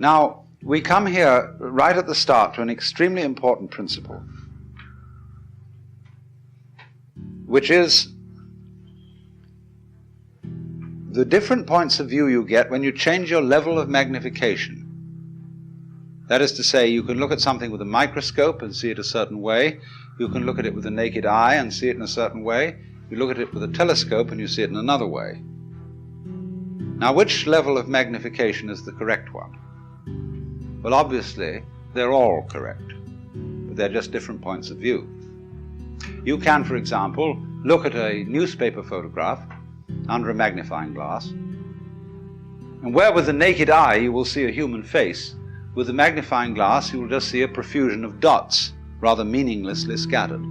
Now, we come here right at the start to an extremely important principle, which is the different points of view you get when you change your level of magnification. That is to say, you can look at something with a microscope and see it a certain way. You can look at it with the naked eye and see it in a certain way. You look at it with a telescope and you see it in another way. Now, which level of magnification is the correct one? Well, obviously, they're all correct, but they're just different points of view. You can, for example, look at a newspaper photograph under a magnifying glass, and where with the naked eye you will see a human face, with the magnifying glass you will just see a profusion of dots, rather meaninglessly scattered.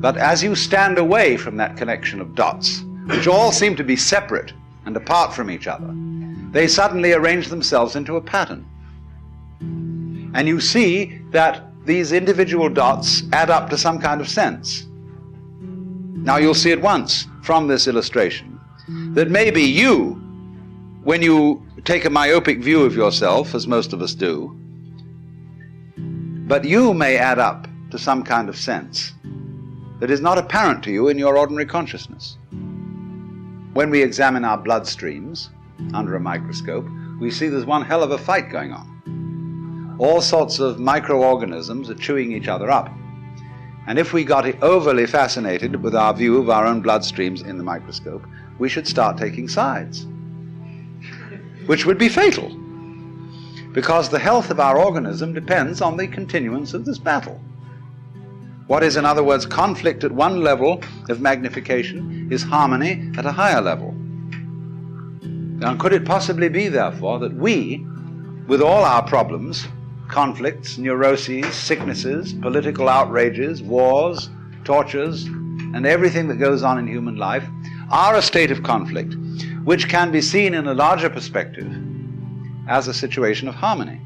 But as you stand away from that collection of dots, which all seem to be separate and apart from each other, they suddenly arrange themselves into a pattern. And you see that these individual dots add up to some kind of sense. Now you'll see at once from this illustration that maybe you, when you take a myopic view of yourself, as most of us do, but you may add up to some kind of sense that is not apparent to you in your ordinary consciousness. When we examine our bloodstreams under a microscope, we see there's one hell of a fight going on. All sorts of microorganisms are chewing each other up. And if we got overly fascinated with our view of our own bloodstreams in the microscope, we should start taking sides, which would be fatal, because the health of our organism depends on the continuance of this battle. What is, in other words, conflict at one level of magnification is harmony at a higher level. Now, could it possibly be, therefore, that we, with all our problems, conflicts, neuroses, sicknesses, political outrages, wars, tortures, and everything that goes on in human life, are a state of conflict which can be seen in a larger perspective as a situation of harmony?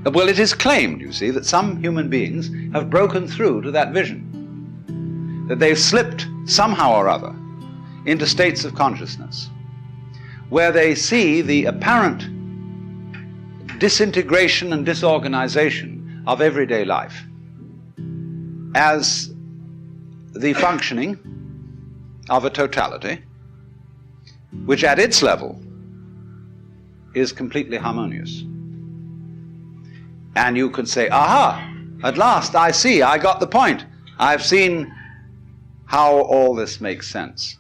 Well, it is claimed, you see, that some human beings have broken through to that vision, that they've slipped somehow or other into states of consciousness where they see the apparent disintegration and disorganization of everyday life as the functioning of a totality which at its level is completely harmonious. And you can say, aha, at last I see, I got the point. I've seen how all this makes sense.